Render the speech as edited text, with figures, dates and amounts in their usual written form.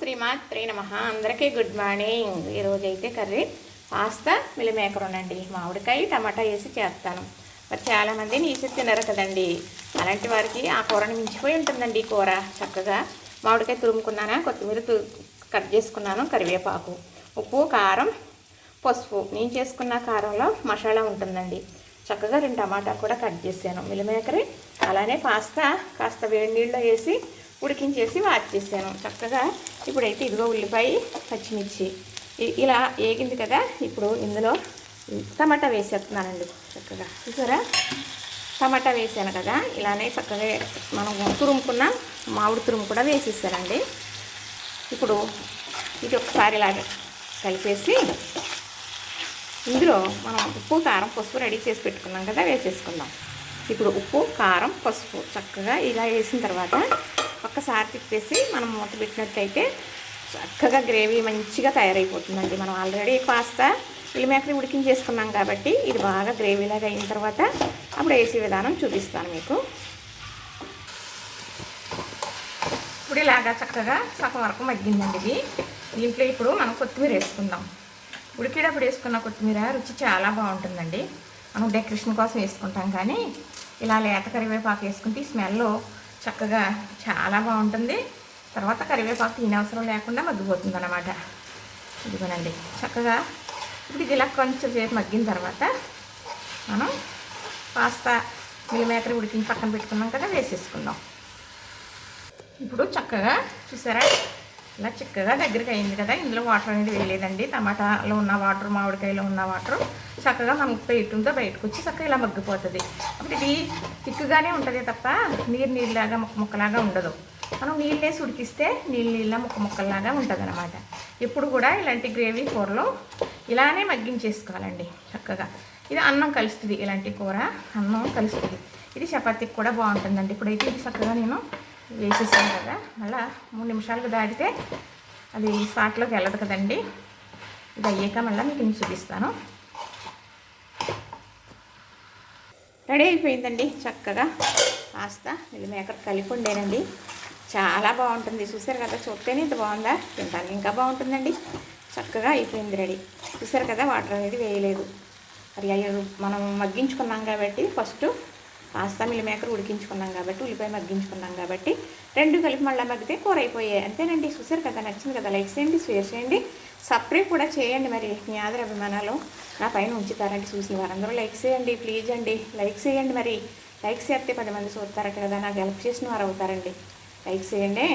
శ్రీమాత్రే నమః. అందరికీ గుడ్ మార్నింగ్. ఈరోజు అయితే కర్రీ పాస్తా మిల్లిమేకర్ అండి. మామిడికాయ టమాటా వేసి చేస్తాను. మరి చాలామంది నీసి తినరు కదండి. అలాంటి వారికి ఆ కూరని మించిపోయి ఉంటుందండి. ఈ కూర చక్కగా మామిడికాయ తురుముకున్నాను, కొత్తిమీర కట్ చేసుకున్నాను, కరివేపాకు, ఉప్పు, కారం, పసుపు. నేను చేసుకున్న కారంలో మసాలా ఉంటుందండి. చక్కగా 2 టమాటా కూడా కట్ చేశాను. మిల్లిమేకర్ అలానే పాస్తా కాస్త వేడి నీళ్ళలో వేసి ఉడికించేసి వాచ్ చేశాను చక్కగా. ఇప్పుడైతే ఇదిగో ఉల్లిపాయ, పచ్చిమిర్చి ఇలా ఏగింది కదా. ఇప్పుడు ఇందులో టమాటా వేసేస్తున్నానండి. చక్కగా చూసారా, టమాటా వేసాను కదా. ఇలానే చక్కగా మనం తురుముకున్న మామిడి తురుము కూడా వేసేసానండి. ఇప్పుడు ఇది ఒకసారి ఇలాగ కలిపేసి ఇందులో మనం ఉప్పు, కారం, పసుపు రెడీ చేసి పెట్టుకున్నాం కదా, వేసేసుకుందాం. ఇప్పుడు ఉప్పు, కారం, పసుపు చక్కగా ఇలా వేసిన తర్వాత ఒక్కసారి తిప్పేసి మనం మూత పెట్టినట్టయితే చక్కగా గ్రేవీ మంచిగా తయారైపోతుందండి. మనం ఆల్రెడీ పాస్తా మిల్లిమేకర్ ఉడికించేసుకున్నాం కాబట్టి ఇది బాగా గ్రేవీలాగా అయిన తర్వాత అప్పుడు వేసే విధానం చూపిస్తాను మీకు. ఇప్పుడు ఇలాగా చక్కగా సగం వరకు మగ్గిందండి ఇది. దీంట్లో ఇప్పుడు మనం కొత్తిమీర వేసుకుందాం. ఉడికేటప్పుడు వేసుకున్న కొత్తిమీర రుచి చాలా బాగుంటుందండి. మనం డెకరేషన్ కోసం వేసుకుంటాం, కానీ ఇలా లేత కరివేపాకు వేసుకుంటే స్మెల్ చక్కగా చాలా బాగుంటుంది. తర్వాత కరివేపాకు తినవసరం లేకుండా మగ్గిపోతుంది అన్నమాట. ఇదిగోనండి చక్కగా. ఇప్పుడు ఇది ఇలా కొంచెం సేపు మగ్గిన తర్వాత మనం పాస్తా మిల్లిమేకర్ ఉడికించి పక్కన పెట్టుకున్నాం కదా, వేసేసుకుందాం. ఇప్పుడు చక్కగా చూసారా, ఇలా చిక్కగా దగ్గరికి అయింది కదా. ఇందులో వాటర్ అనేది వేయలేదండి. టమాటాలో ఉన్న వాటర్, మామిడికాయలో ఉన్న వాటర్ చక్కగా మన ముక్క ఇటుందో బయటకు వచ్చి చక్కగా ఇలా మగ్గిపోతుంది. అప్పుడు ఇది తిక్కుగానే ఉంటుంది తప్ప నీళ్ళలాగా ముక్కలాగా ఉండదు. మనం నీళ్ళు వేసి ఉడికిస్తే నీళ్ళ ముక్కల్లాగా ఉంటుంది అనమాట. ఎప్పుడు కూడా ఇలాంటి గ్రేవీ కూరలో ఇలానే మగ్గించేసుకోవాలండి చక్కగా. ఇది అన్నం కలుస్తుంది. ఇలాంటి కూర అన్నం కలుస్తుంది. ఇది చపాతీకి కూడా బాగుంటుందండి. ఇప్పుడైతే ఇది చక్కగా నేను వేసేసాను కదా. మళ్ళీ 3 నిమిషాలకు దాటితే అది స్పాట్లోకి వెళ్ళదు కదండి. ఇది అయ్యాక మళ్ళీ మీకు నేను చూపిస్తాను. రెడీ అయిపోయిందండి చక్కగా. పాస్తా మిల్లిమేకర్ కలిపి ఉండేనండి. చాలా బాగుంటుంది. చూసారు కదా, చూస్తేనే ఇంత బాగుందా, తింటానికి ఇంకా బాగుంటుందండి. చక్కగా అయిపోయింది, రెడీ. చూసారు కదా, వాటర్ అనేది వేయలేదు. మరి మనం మగ్గించుకున్నాం కాబట్టి ఫస్ట్ పాస్తా మిల్లిమేకర్ ఉడికించుకున్నాం కాబట్టి, ఉల్లిపాయ మగ్గించుకున్నాం కాబట్టి 2 కలిపి మళ్ళీ మగ్గితే కూర అయిపోయాయి. అంతేనండి. చూసారు కదా, నచ్చింది కదా. లైక్ చేయండి, షేర్ చేయండి, సబ్స్క్రైబ్ కూడా చేయండి. మరి మీ ఆదర అభిమానాలు నా పైన ఉంచుతారండి. చూసిన వారందరూ లైక్ చేయండి, ప్లీజ్ అండి. లైక్ చేయండి. మరి లైక్ చేస్తే 10 మంది చూస్తారట కదా, నాకు హెల్ప్ చేసిన వారు అవుతారండి. లైక్ చేయండి.